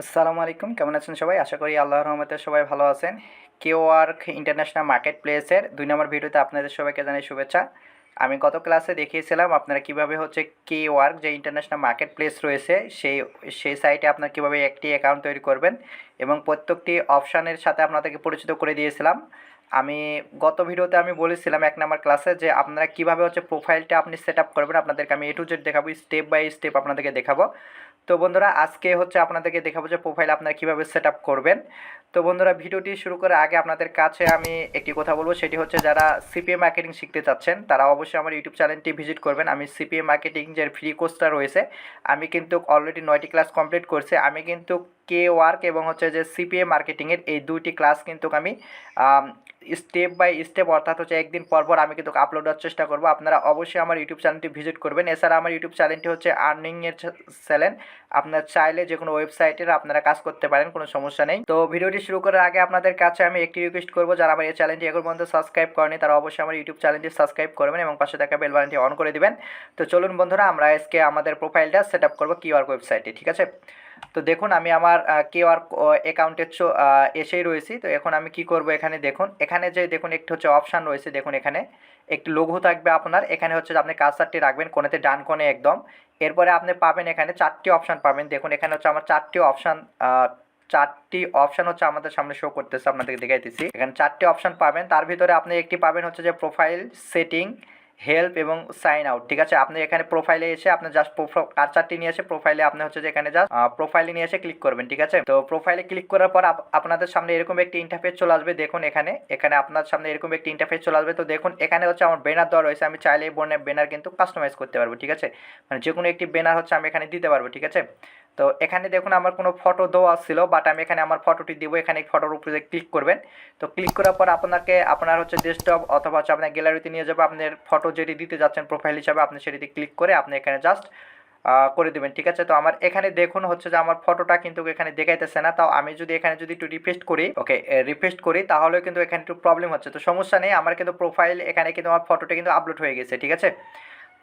আসসালামু আলাইকুম, কেমন আছেন সবাই? আশা করি আল্লাহর রহমতে সবাই ভালো আছেন। kwork ইন্টারন্যাশনাল মার্কেট প্লেসের ২ নম্বর ভিডিওতে আপনাদের সবাইকে জানাই শুভেচ্ছা। আমি গত ক্লাসে দেখিয়েছিলাম আপনারা কিভাবে হচ্ছে kwork যে ইন্টারন্যাশনাল মার্কেট প্লেস রয়েছে সেই সাইটে আপনারা কিভাবে একটি অ্যাকাউন্ট তৈরি করবেন এবং প্রত্যেকটি অপশানের সাথে আপনাদেরকে পরিচিত করে দিয়েছিলাম। আমি গত ভিডিওতে আমি বলেছিলাম ১ নম্বর ক্লাসে যে আপনারা কিভাবে হচ্ছে প্রোফাইলটা আপনি সেট আপ করবেন, আপনাদেরকে আমি A to Z দেখাবো, স্টেপ বাই স্টেপ আপনাদেরকে দেখাবো। তো বন্ধুরা, আজকে হচ্ছে আপনাদেরকে দেখাবো যে প্রোফাইল আপনারা কীভাবে সেট আপ করবেন। তো বন্ধুরা, ভিডিওটি শুরু করার আগে আপনাদের কাছে আমি একটি কথা বলবো, সেটি হচ্ছে যারা সিপিএ মার্কেটিং শিখতে চাচ্ছেন তারা অবশ্যই আমার ইউটিউব চ্যানেলটি ভিজিট করবেন। আমি সিপিএ মার্কেটিং যে ফ্রি কোর্সটা রয়েছে, আমি কিন্তু অলরেডি 9টি ক্লাস কমপ্লিট করছি। আমি কিন্তু kwork এবং হচ্ছে যে সিপিএ মার্কেটিংয়ের এই 2টি ক্লাস কিন্তু আমি স্টেপ বাই স্টেপ, অর্থাৎ হচ্ছে একদিন পর পর আমি কিন্তু আপলোড দেওয়ার চেষ্টা করব। আপনারা অবশ্যই আমার ইউটিউব চ্যানেলটি ভিজিট করবেন। এছাড়া আমার ইউটিউব চ্যানেলটি হচ্ছে আর্নিংয়ের চ্যানেল। আপনারা চাইলে যে কোনো ওয়েবসাইটের আপনারা কাজ করতে পারেন, কোনো সমস্যা নেই। তো ভিডিওটি শুরু করার আগে আপনাদের কাছে আমি একটি রিকোয়েস্ট করব, যারা আমার এই চ্যানেলটি এখন পর্যন্ত সাবস্ক্রাইব করেনি তারা অবশ্যই আমার ইউটিউব চ্যানেলটি সাবস্ক্রাইব করবেন এবং পাশে থাকা বেল বাটনটি অন করে দিবেন। তো চলুন বন্ধুরা, আমরা আজকে আমাদের প্রোফাইলটা সেট আপ করবো kwork ওয়েবসাইটে, ঠিক আছে? তো দেখুন, আমি আমার kwork অ্যাকাউন্টে এসেই রয়েছি। তো এখন আমি কি করব, এখানে দেখুন, এখানে যে দেখুন একটি হচ্ছে অপশান রয়েছে, দেখুন এখানে একটি লোগো থাকবে আপনার। এখানে হচ্ছে আপনি কার্সারটি রাখবেন কোণেতে ডান কোণে একদম। এরপরে আপনি পাবেন এখানে 4টি অপশান পাবেন। দেখুন এখানে হচ্ছে আমার 4টি অপশান হচ্ছে আমাদের সামনে শো করতেছে, আপনাদেরকে দেখাইতেছি। এখানে 4টি অপশান পাবেন, তার ভিতরে আপনি একটি পাবেন হচ্ছে যে প্রোফাইল সেটিং, হেল্প এবং সাইন আউট, ঠিক আছে? আপনি এখানে প্রোফাইলে এসে আপনি জাস্ট কার্সারটি নিয়ে এসে প্রোফাইলে আপনি হচ্ছে যে এখানে জাস্ট প্রোফাইলে নিয়ে এসে ক্লিক করবেন, ঠিক আছে? তো প্রোফাইলে ক্লিক করার পর আপনাদের সামনে এরকম একটি ইন্টারফেস চলে আসবে। দেখুন এখানে এখানে আপনার সামনে এরকম একটি ইন্টারফেস চলে আসবে। তো দেখুন এখানে হচ্ছে আমার ব্যানার দেওয়া রয়েছে, আমি চাইলে এই ব্যানার কিন্তু কাস্টমাইজ করতে পারবো, ঠিক আছে? মানে যে কোনো একটি ব্যানার হচ্ছে আমি এখানে দিতে পারবো, ঠিক আছে? তো এখানে দেখুন আমার কোনো ফটো দেওয়া ছিল, বাট আমি এখানে আমার ফটোটি দিব। এখানে ফটোর উপরে ক্লিক করবেন। তো ক্লিক করার পর আপনার হচ্ছে ডেস্কটপ অথবা হচ্ছে আপনার গ্যালারিতে নিয়ে যাবে। আপনার ফটো যেটি দিতে যাচ্ছেন প্রোফাইল হিসাবে, আপনি সেটিতে ক্লিক করে আপনি এখানে জাস্ট করে দেবেন, ঠিক আছে? তো আমার এখানে দেখুন হচ্ছে যে আমার ফটোটা কিন্তু এখানে দেখাইতেছে না। তাও আমি যদি এখানে যদি একটু রিফ্রেশ করি, ওকে, রিফ্রেশ করি, তাহলেও কিন্তু এখানে একটু প্রবলেম হচ্ছে। তো সমস্যা নেই, আমার কিন্তু প্রোফাইল এখানে কিন্তু আমার ফটোটা কিন্তু আপলোড হয়ে গেছে, ঠিক আছে?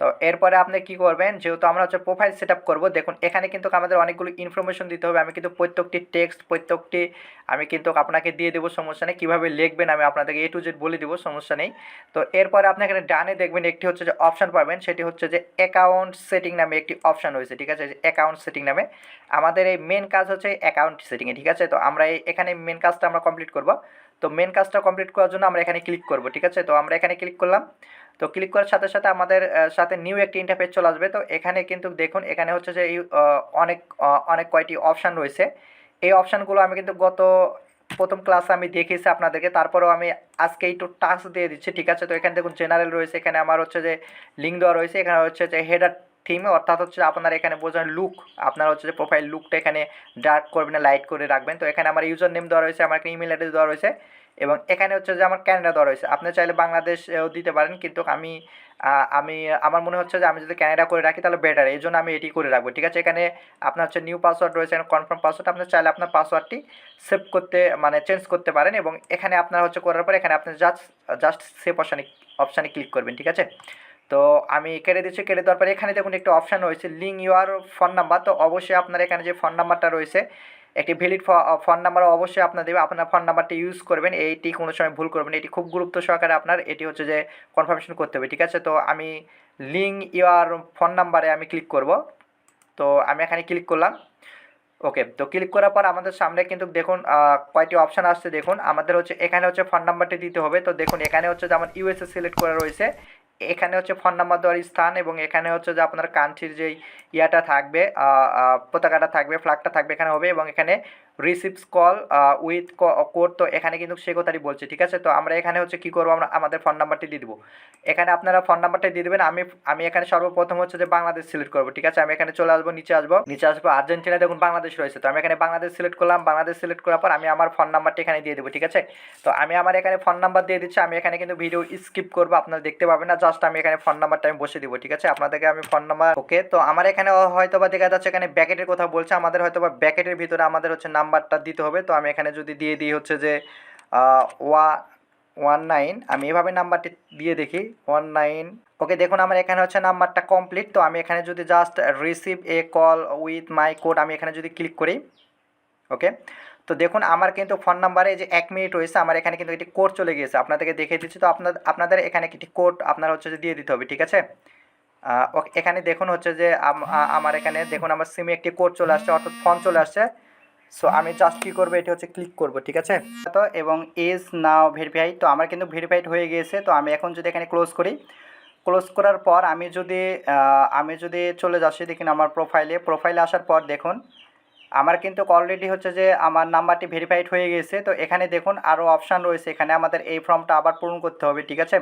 তো এরপরে আপনি কি করবেন, যেহেতু আমরা হচ্ছে প্রোফাইল সেট আপ করবো, দেখুন এখানে কিন্তু আমাদের অনেকগুলো ইনফরমেশন দিতে হবে। আমি কিন্তু প্রত্যেকটি টেক্সট আমি কিন্তু আপনাকে দিয়ে দেবো, সমস্যা নেই। কীভাবে লিখবেন আমি আপনাদেরকে A to Z বলে দেবো, সমস্যা নেই। তো এরপরে আপনি এখানে ডানে দেখবেন একটি হচ্ছে যে অপশান পাবেন, সেটি হচ্ছে যে অ্যাকাউন্ট সেটিং নামে একটি অপশান রয়েছে, ঠিক আছে? অ্যাকাউন্ট সেটিং নামে আমাদের এই মেন কাজ হচ্ছে অ্যাকাউন্ট সেটিংয়ে, ঠিক আছে? তো আমরা এখানে মেন কাজটা আমরা কমপ্লিট করব। তো মেন কাজটা কমপ্লিট করার জন্য আমরা এখানে ক্লিক করব, ঠিক আছে? তো আমরা এখানে ক্লিক করলাম। তো ক্লিক করার সাথে সাথে আমাদের সাথে নিউ একটি ইন্টারফেস চলে আসবে। তো এখানে কিন্তু দেখুন এখানে হচ্ছে যে অনেক কয়টি অপশান রয়েছে। এই অপশানগুলো আমি কিন্তু প্রথম ক্লাসে আমি দেখিয়েছি আপনাদেরকে, তারপরেও আমি আজকে একটু টাস্ক দিয়ে দিচ্ছি, ঠিক আছে? তো এখানে দেখুন জেনারেল রয়েছে, এখানে আমার হচ্ছে যে লিঙ্ক দেওয়া রয়েছে, এখানে হচ্ছে যে হেডার থিম, অর্থাৎ হচ্ছে আপনার এখানে বোঝান লুক, আপনার হচ্ছে যে প্রোফাইল লুকটা এখানে ডার্ক করবেন না লাইট করে রাখবেন। তো এখানে আমার ইউজার নেম দেওয়া রয়েছে, আমার একটা ইমেল অ্যাড্রেস দেওয়া রয়েছে এবং এখানে হচ্ছে যে আমার ক্যানাডা দেওয়া রয়েছে। আপনি চাইলে বাংলাদেশেও দিতে পারেন, কিন্তু আমি আমার মনে হচ্ছে যে আমি যদি ক্যানাডা করে রাখি তাহলে বেটার, এই জন্য আমি এটি করে রাখবো, ঠিক আছে? এখানে আপনার হচ্ছে নিউ পাসওয়ার্ড রয়েছে, কনফার্ম পাসওয়ার্ড, আপনি চাইলে আপনার পাসওয়ার্ডটি সেভ করতে মানে চেঞ্জ করতে পারেন এবং এখানে আপনার হচ্ছে করার পর এখানে আপনি জাস্ট সেভ অপশানে ক্লিক করবেন, ঠিক আছে? তো আমি কেটে দিচ্ছি। কেটে দেওয়ার পরে এখানে দেখুন একটা অপশান রয়েছে লিঙ্ক ইউর ফোন নাম্বার। তো অবশ্যই আপনার এখানে যে ফোন নাম্বারটা রয়েছে, একটি ভ্যালিড ফোন নাম্বার অবশ্যই আপনার দেবে, আপনার ফোন নাম্বারটি ইউজ করবেন, এইটি কোনো সময় ভুল করবেন, এটি খুব গুরুত্ব সহকারে আপনার এটি হচ্ছে যে কনফার্মেশন করতে হবে, ঠিক আছে? তো আমি লিঙ্ক ইউর ফোন নাম্বারে আমি ক্লিক করব। তো আমি এখানে ক্লিক করলাম, ওকে। তো ক্লিক করার পর আমাদের সামনে কিন্তু দেখুন কয়টি অপশান আসছে। দেখুন আমাদের হচ্ছে এখানে হচ্ছে ফোন নাম্বারটি দিতে হবে। তো দেখুন এখানে হচ্ছে যে আমার ইউএসএ সিলেক্ট করা রয়েছে, এখানে হচ্ছে ফোন নাম্বার দেওয়ার স্থান এবং এখানে হচ্ছে যে আপনার কান্ট্রির যেই ইয়াটা থাকবে, পতাকাটা থাকবে, ফ্ল্যাগটা থাকবে এখানে হবে এবং এখানে রিসিভস কল উইথ কোড। তো এখানে কিন্তু সে কথাটি বলছে, ঠিক আছে? তো আমরা এখানে হচ্ছে কী করবো, আমরা আমাদের ফোন নাম্বারটি দিয়ে দেবো। এখানে আপনারা ফোন নাম্বারটা দিয়ে দেবেন। আমি এখানে সর্বপ্রথম হচ্ছে যে বাংলাদেশ সিলেক্ট করবো, ঠিক আছে? আমি এখানে চলে আসবো, নিচে আসবো আর্জেন্টিনা, দেখুন বাংলাদেশ রয়েছে। তো আমি এখানে বাংলাদেশ সিলেক্ট করলাম। বাংলাদেশ সিলেক্ট করার পর আমি আমার ফোন নাম্বারটি এখানে দিয়ে দেবো, ঠিক আছে? তো আমি আমার এখানে ফোন নাম্বার দিয়ে দিচ্ছি। আমি এখানে কিন্তু ভিডিও স্কিপ করবো, আপনারা দেখতে পাবেন না, জাস্ট আমি এখানে ফোন নাম্বারটা আমি বসে দিব, ঠিক আছে? আপনাদেরকে আমি ফোন নাম্বার, ওকে। তো আমার এখানে হয়তো বা দেখা যাচ্ছে এখানে ব্যাকেটের কথা বলছে, আমাদের হয়তো বা ব্যাকেটের ভিতরে আমাদের হচ্ছে নাম্বারটা দিতে হবে। তো আমি এখানে যদি দিয়ে দিই হচ্ছে যে 19, আমি এভাবে নাম্বারটি দিয়ে দেখি 19, ওকে। দেখুন আমার এখানে হচ্ছে নাম্বারটা কমপ্লিট। তো আমি এখানে যদি just receive a call with my code আমি এখানে যদি ক্লিক করি, ওকে, তো দেখুন আমার কিন্তু ফোন নাম্বারে যে 1 মিনিট রয়েছে, আমার এখানে কিন্তু একটি কোড চলে গিয়েছে, আপনাদেরকে দেখিয়ে দিচ্ছি। তো আপনাদের এখানে একটি কোড আপনার হচ্ছে যে দিয়ে দিতে হবে, ঠিক আছে। ওকে, এখানে দেখুন হচ্ছে যে আমার এখানে দেখুন আমার সিমে একটি কোড চলে আসছে, অর্থাৎ ফোন চলে আসছে। সো আমি জাস্ট কী করবো, এটি হচ্ছে ক্লিক করব, ঠিক আছে। তো এবং ইজ নাও ভেরিফাইড, তো আমার কিন্তু ভেরিফাইড হয়ে গিয়েছে। তো আমি এখন যদি এখানে ক্লোজ করি, ক্লোজ করার পর আমি যদি চলে যাচ্ছি দেখুন আমার প্রোফাইলে আসার পর দেখুন আমার কিন্তু অলরেডি হচ্ছে যে আমার নাম্বারটি ভেরিফাইড হয়ে গেছে। তো এখানে দেখুন আরও অপশান রয়েছে, এখানে আমাদের এই ফর্মটা আবার পূরণ করতে হবে, ঠিক আছে।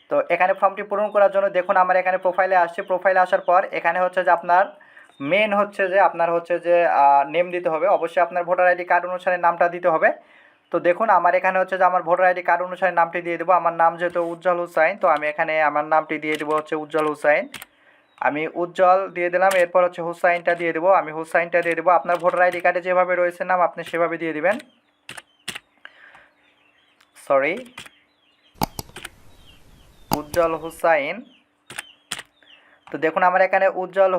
তো এখানে ফর্মটি পূরণ করার জন্য দেখুন আমার এখানে প্রোফাইলে আসছে, প্রোফাইলে আসার পর এখানে হচ্ছে যে আপনার মেন হচ্ছে যে আপনার হচ্ছে যে নেম দিতে হবে, অবশ্যই আপনার ভোটার আইডি কার্ড অনুসারে নামটা দিতে হবে। তো দেখুন আমার এখানে হচ্ছে যে আমার ভোটার আইডি কার্ড অনুসারে নামটি দিয়ে দেবো। আমার নাম যেহেতু উজ্জ্বল হুসাইন, তো আমি এখানে আমার নামটি দিয়ে দেবো হচ্ছে উজ্জ্বল হুসাইন। আমি উজ্জ্বল দিয়ে দিলাম, এরপর হচ্ছে হুসাইনটা দিয়ে দেবো, আমি হুসাইনটা দিয়ে দেবো। আপনার ভোটার আইডি কার্ডে যেভাবে রয়েছে নাম আপনি সেভাবে দিয়ে দিবেন। সরি, উজ্জ্বল হুসাইন। তো দেখুন আমার এখানে উজ্জ্বল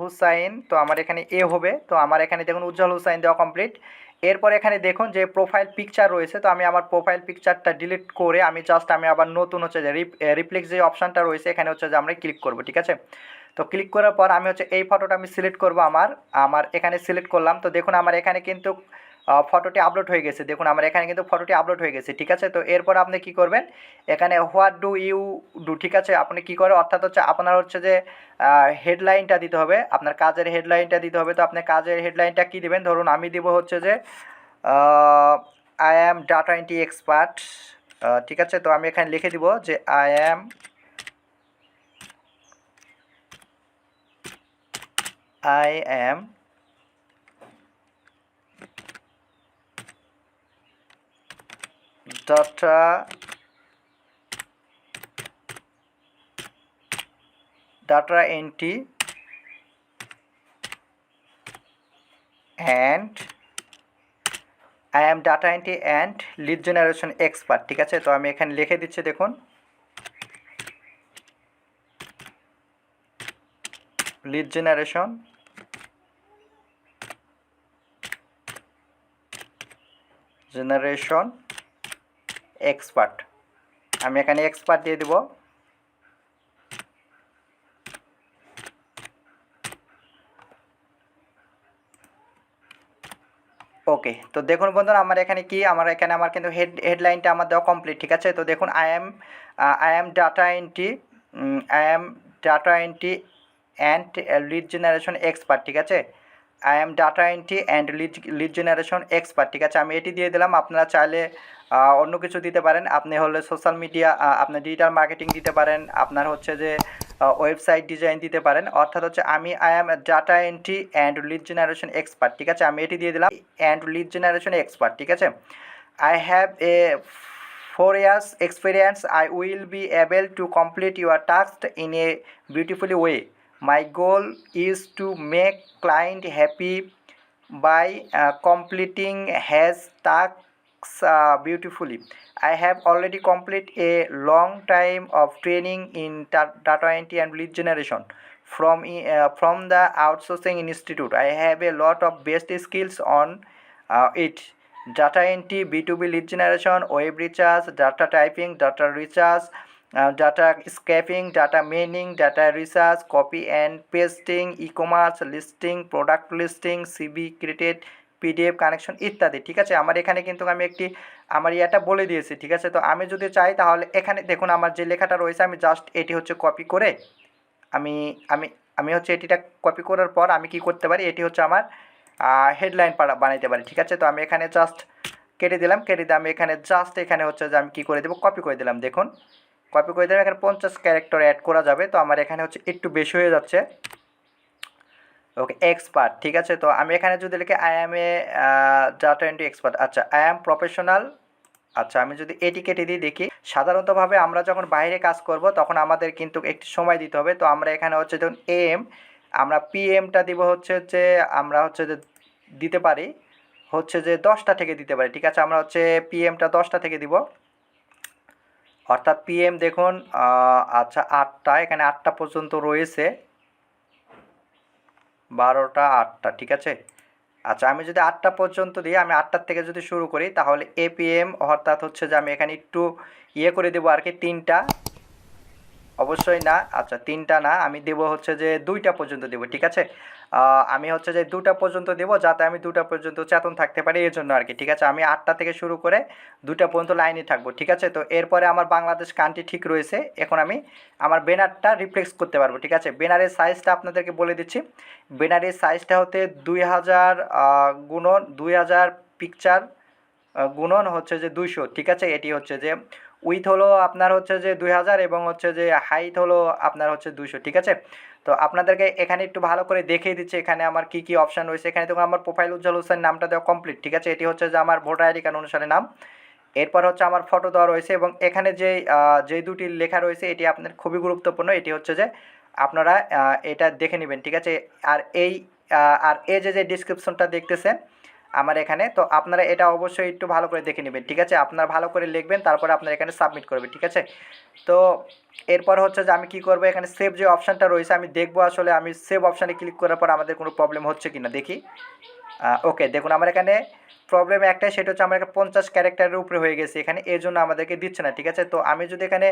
হুসাইন, তো আমার এখানে এ হবে। তো আমার এখানে দেখুন উজ্জ্বল হুসাইন দেওয়া কমপ্লিট। এরপর এখানে দেখুন যে প্রোফাইল পিকচার রয়েছে, তো আমি আমার প্রোফাইল পিকচারটা ডিলিট করে আমি আবার নতুন হচ্ছে যে রিপ্লেক্স যে অপশানটা রয়েছে এখানে হচ্ছে যে আমরা ক্লিক করব, ঠিক আছে। তো ক্লিক করার পর আমি হচ্ছে এই ফটোটা আমি সিলেক্ট করব, আমার এখানে সিলেক্ট করলাম। তো দেখুন আমার এখানে কিন্তু ফটোটি আপলোড হয়ে গেছে, দেখুন আমার এখানে কিন্তু ফটোটি আপলোড হয়ে গেছে, ঠিক আছে। তো এরপর আপনি কি করবেন, এখানে হোয়াট ডু ইউ ডু, ঠিক আছে। আপনি কি করে, অর্থাৎ হচ্ছে আপনার হচ্ছে যে হেডলাইনটা দিতে হবে, আপনার কাজের হেডলাইনটা দিতে হবে। তো আপনি কাজের হেডলাইনটা কী দেবেন, ধরুন আমি দিব হচ্ছে যে I am data entry expert, ঠিক আছে। তো আমি এখানে লিখে দিব যে I am data entry and lead generation expert, ঠিক আছে। তো আমি এখানে লিখে দিচ্ছি, দেখুন লিড জেনারেশন এক্সপার্ট, আমি এখানে এক্সপার্ট দিয়ে দিব। ওকে, তো দেখুন বন্ধুরা আমার এখানে আমার কিন্তু হেডলাইনটা আমার দেওয়া কমপ্লিট, ঠিক আছে। তো দেখুন I am data entry and lead generation expert, ঠিক আছে। I am data entry and lead generation expert, ঠিক আছে। আমি এটি দিয়ে দিলাম। আপনারা চাইলে অন্য কিছু দিতে পারেন, আপনি হলে সোশ্যাল মিডিয়া, আপনার ডিজিটাল মার্কেটিং দিতে পারেন, আপনার হচ্ছে যে ওয়েবসাইট ডিজাইন দিতে পারেন, অর্থাৎ হচ্ছে I am data entry and lead generation expert, ঠিক আছে। আমি এটি দিয়ে দিলাম, অ্যান্ড লিড জেনারেশন এক্সপার্ট, ঠিক আছে। I have a 4 years experience. I will be able to complete your task in a beautiful way. My goal is to make client happy by completing his tasks beautifully. I have already completed a long time of training in data entry and lead generation from the outsourcing institute. I have a lot of best skills on it: data entry, B2B lead generation, web research, data typing, data research, data scraping, data mining, data research, copy and pasting, e-commerce listing, product listing, CV created, PDF connection ইত্যাদি, ঠিক আছে। আমার এখানে কিন্তু আমি আমার এটা বলে দিয়েছি, ঠিক আছে। তো আমি যদি চাই তাহলে এখানে দেখুন আমার যে লেখাটা রয়েছে আমি জাস্ট এটি হচ্ছে কপি করে আমি আমি আমি হচ্ছে এটিটা কপি করার পর আমি কি করতে পারি, এটি হচ্ছে আমার হেডলাইন বানাইতে পারি, ঠিক আছে। তো আমি এখানে জাস্ট কেটে দিয়ে আমি এখানে হচ্ছে যে আমি কী করে দেবো, কপি করে দিলাম। দেখুন কপি করে দিলাম, এখানে 50 ক্যারেক্টার অ্যাড করা যাবে। তো আমার এখানে হচ্ছে একটু বেশি হয়ে যাচ্ছে। ওকে, এক্সপার্ট, ঠিক আছে। তো আমি এখানে যদি লিখি I am A data entry expert, আচ্ছা আই অ্যাম প্রফেশনাল, আচ্ছা আমি যদি এটি কেটে দিই দেখি, সাধারণতভাবে আমরা যখন বাইরে কাজ করব তখন আমাদের কিন্তু একটি সময় দিতে হবে। তো আমরা এখানে হচ্ছে ধরুন আমরা পিএমটা দিব হচ্ছে যে আমরা হচ্ছে যে দিতে পারি হচ্ছে যে 10টা থেকে দিতে পারি, ঠিক আছে। আমরা হচ্ছে পিএমটা 10টা থেকে দিব, অর্থাৎ পিএম দেখুন আচ্ছা 8টা, এখানে 8টা পর্যন্ত রয়েছে, 12টা 8টা, ঠিক আছে। আচ্ছা, আমি যদি 8টা পর্যন্ত দিই, আমি 8টার থেকে যদি শুরু করি তাহলে এপিএম অর্থাৎ হচ্ছে যে আমি এখানে একটু করে দেবো আর কি 3টা, অবশ্যই না। আচ্ছা, 3টা না, আমি দেবো হচ্ছে যে 2টা পর্যন্ত দেবো, ঠিক আছে? আমি হচ্ছে যে 2টা পর্যন্ত দেবো যাতে আমি 2টা পর্যন্ত চেতন থাকতে পারি এজন্য আর কি, ঠিক আছে? আমি 8টা থেকে শুরু করে 2টা পর্যন্ত লাইনে থাকবো, ঠিক আছে? তো এরপরে আমার বাংলাদেশ কান্ট্রি ঠিক রয়েছে। এখন আমি আমার ব্যানারটা রিফ্লেক্স করতে পারবো, ঠিক আছে? ব্যানারের সাইজটা আপনাদেরকে বলে দিচ্ছি। ব্যানারের সাইজটা হতে 2000 গুণন 2000 পিকচার গুণন হচ্ছে যে 200, ঠিক আছে? এটি হচ্ছে যে উইথ হলো আপনার হচ্ছে যে 2000 এবং হচ্ছে যে হাইট হলো আপনার হচ্ছে 200, ঠিক আছে? তো আপনাদেরকে এখানে একটু ভালো করে দেখিয়ে দিচ্ছি এখানে আমার কি কি অপশান রয়েছে। এখানে দেখুন আমার প্রোফাইল উজ্জ্বল হোসেন নামটা দেওয়া কমপ্লিট, ঠিক আছে? এটি হচ্ছে যে আমার ভোটার আইডি কার্ড অনুসারে নাম। এরপর হচ্ছে আমার ফটো দেওয়া রয়েছে এবং এখানে যে দুটি লেখা রয়েছে এটি আপনার খুবই গুরুত্বপূর্ণ। এটি হচ্ছে যে আপনারা এটা দেখে নেবেন, ঠিক আছে? আর এই যে ডিসক্রিপশনটা দেখতেছেন আমার এখানে, তো আপনারা এটা অবশ্যই একটু ভালো করে দেখে নেবেন, ঠিক আছে? আপনারা ভালো করে লিখবেন, তারপরে আপনারা এখানে সাবমিট করবেন, ঠিক আছে? তো এরপর হচ্ছে যে আমি কি করব, এখানে সেভ যে অপশানটা রয়েছে আমি দেখব আসলে আমি সেভ অপশানে ক্লিক করার পর আমাদের কোনো প্রবলেম হচ্ছে কি না দেখি। ওকে, দেখুন আমার এখানে প্রবলেম একটাই, সেটা হচ্ছে আমার এখানে 50 ক্যারেক্টারের উপরে হয়ে গেছে এখানে, এর জন্য আমাদেরকে দিচ্ছে না, ঠিক আছে? তো আমি যদি এখানে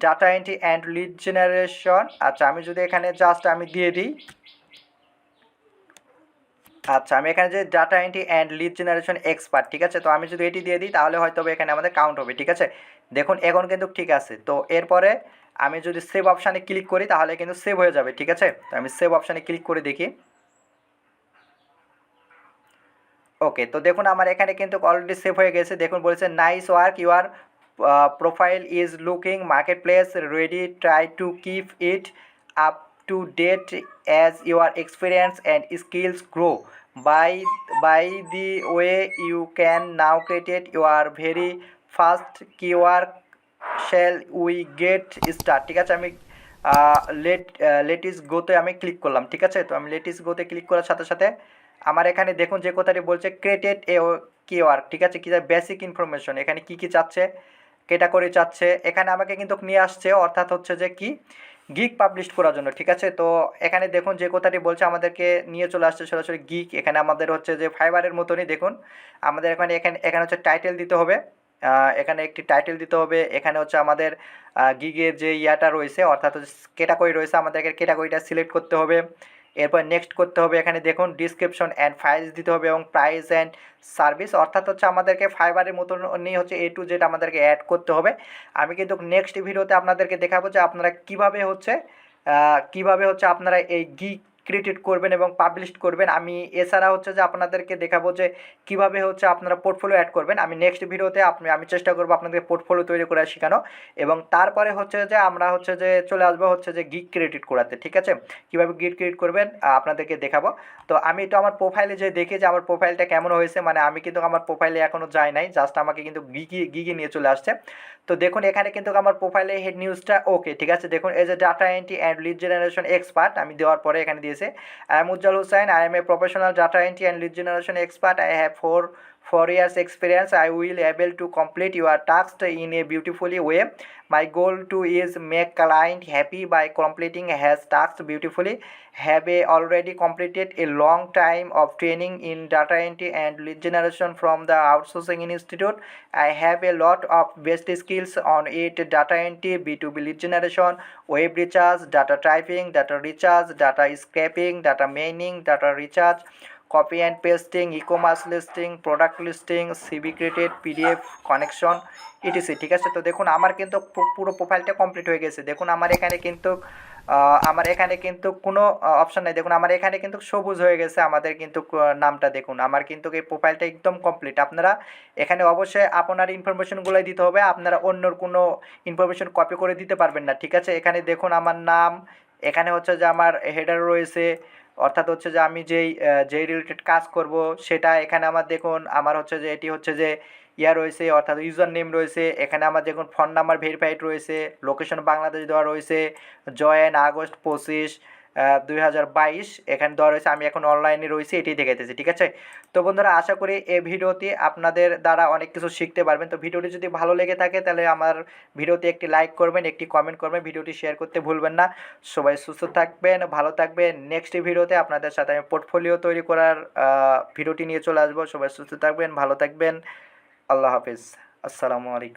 data entry and lead generation, আচ্ছা আমি যদি এখানে জাস্ট আমি দিয়ে দিই, আচ্ছা আমি এখানে যে data entry and lead generation expert, ঠিক আছে? তো আমি যদি এটি দিয়ে দিই তাহলে হয়তো এখানে আমাদের কাউন্ট হবে, ঠিক আছে? দেখুন এখন কিন্তু ঠিক আছে। তো এরপরে আমি যদি সেভ অপশানে ক্লিক করি তাহলে কিন্তু সেভ হয়ে যাবে, ঠিক আছে? তো আমি সেভ অপশানে ক্লিক করে দেখি। ওকে, তো দেখুন আমার এখানে কিন্তু অলরেডি সেভ হয়ে গেছে। দেখুন বলেছে nice work, your profile is looking market place ready, try to keep it up to date as your experience and skills grow by by the way you can now create your very first key work shall we get start, ঠিক আছে? আমি lettuce গোতে আমি click করলাম, ঠিক আছে? তো আমি লেটিস গোতে ক্লিক করার সাথে সাথে আমার এখানে দেখুন যে কথাটি বলছে ক্রিয়েটেড এ কিওয়ার্ড, ঠিক আছে? কি বেসিক ইনফরমেশন, এখানে কি কি চাচ্ছে, ক্যাটাগরি চাচ্ছে, এখানে আমাকে কিন্তু নিয়ে আসছে অর্থাৎ হচ্ছে যে কি গিগ পাবলিশ করার জন্য, ঠিক আছে? তো এখানে দেখুন যে কথাটি বলছে আমাদেরকে নিয়ে চলে আসছে সরাসরি গিগ। এখানে আমাদের হচ্ছে যে ফাইবারের মতনই দেখুন আমাদের এখানে এখানে এখানে হচ্ছে টাইটেল দিতে হবে, এখানে একটি টাইটেল দিতে হবে। এখানে হচ্ছে আমাদের গিগের যে ইয়াটা রয়েছে অর্থাৎ ক্যাটাগরি রয়েছে আমাদেরকে ক্যাটাগরিটা সিলেক্ট করতে হবে। এরপর নেক্সট করতে হবে, এখানে দেখুন ডিসক্রিপশন অ্যান্ড ফাইলস দিতে হবে এবং প্রাইস অ্যান্ড সার্ভিস অর্থাৎ হচ্ছে আমাদেরকে ফাইবারের মতন নিয়ে হচ্ছে A to Z আমাদেরকে অ্যাড করতে হবে। আমি কিন্তু নেক্সট ভিডিওতে আপনাদেরকে দেখাবো যে আপনারা কীভাবে হচ্ছে আপনারা এই গিগ ক্রিয়েট করবেন এবং পাবলিশ করবেন। আমি এছাড়া হচ্ছে যে আপনাদেরকে দেখাবো যে কীভাবে হচ্ছে আপনারা পোর্টফোলিও অ্যাড করবেন। আমি নেক্সট ভিডিওতে আমি চেষ্টা করবো আপনাদের পোর্টফোলিও তৈরি করে শেখানো এবং তারপরে হচ্ছে যে আমরা হচ্ছে যে চলে আসবো হচ্ছে যে গিগ ক্রিয়েট করাতে, ঠিক আছে? কীভাবে গিগ ক্রিয়েট করবেন আপনাদেরকে দেখাবো। তো আমি তো আমার প্রোফাইলে যে দেখি যে আমার প্রোফাইলটা কেমন হয়েছে, মানে আমি কিন্তু আমার প্রোফাইলে এখনও যাই নাই, জাস্ট আমাকে কিন্তু গিগে নিয়ে চলে আসছে। তো দেখুন এখানে কিন্তু আমার প্রোফাইলে হেড নিউজটা ওকে, ঠিক আছে? দেখুন এই যে data entry and lead generation expert আমি দেওয়ার পরে এখানে দিয়েছে I am Ujjwal Hossain, I am a professional data entry and lead generation expert, I have 4 years experience, I will able to complete your task in a beautifully way. My goal to is make client happy by completing his tasks beautifully. Have a already completed a long time of training in data entry and lead generation from the outsourcing institute. I have a lot of best skills on it: data entry, B2B lead generation, web recharge, data typing, data recharge, data scraping, data mining, data recharge, copy and pasting, ecommerce listing, product listing, CV created, PDF connection, ETC, ঠিক আছে? তো দেখুন আমার কিন্তু পুরো প্রোফাইলটা complete হয়ে গেছে। দেখুন আমার এখানে কিন্তু কোনো অপশান নেই। দেখুন আমার এখানে কিন্তু সবুজ হয়ে গেছে আমাদের কিন্তু নামটা। দেখুন আমার কিন্তু এই প্রোফাইলটা একদম কমপ্লিট। আপনারা এখানে অবশ্যই আপনার ইনফরমেশনগুলোই দিতে হবে, আপনারা অন্যর কোনো ইনফরমেশন কপি করে দিতে পারবেন না, ঠিক আছে? এখানে দেখুন আমার নাম, এখানে হচ্ছে যে আমার হেডার রয়েছে অর্থাৎ হচ্ছে যে আমি যেই রিলেটেড কাজ করব সেটা এখানে আমার দেখুন আমার হচ্ছে যে এটি হচ্ছে যে রয়েছে অর্থাৎ ইউজার নেম রয়েছে। এখানে আমার দেখুন ফোন নাম্বার ভেরিফাইড রয়েছে, লোকেশন বাংলাদেশ দেওয়া রয়েছে, জয়েন আগস্ট 25, 2022 এখানে দেওয়া রয়েছে। আমি এখন অনলাইনে রয়েছি, এটাই দেখাইতেছি, ঠিক আছে। তো বন্ধুরা আশা করি এই ভিডিওটি আপনাদের দ্বারা অনেক কিছু শিখতে পারবেন। তো ভিডিওটি যদি ভালো লেগে থাকে তাহলে আমার ভিডিওতে একটি লাইক করবেন, একটি কমেন্ট করবেন, ভিডিওটি শেয়ার করতে ভুলবেন না। সবাই সুস্থ থাকবেন, ভালো থাকবেন। নেক্সট ভিডিওতে আপনাদের সাথে আমি পোর্টফোলিও তৈরি করার ভিডিওটি নিয়ে চলে আসবো। সবাই সুস্থ থাকবেন, ভালো থাকবেন। আল্লাহ হাফিজ। আসসালামু আলাইকুম।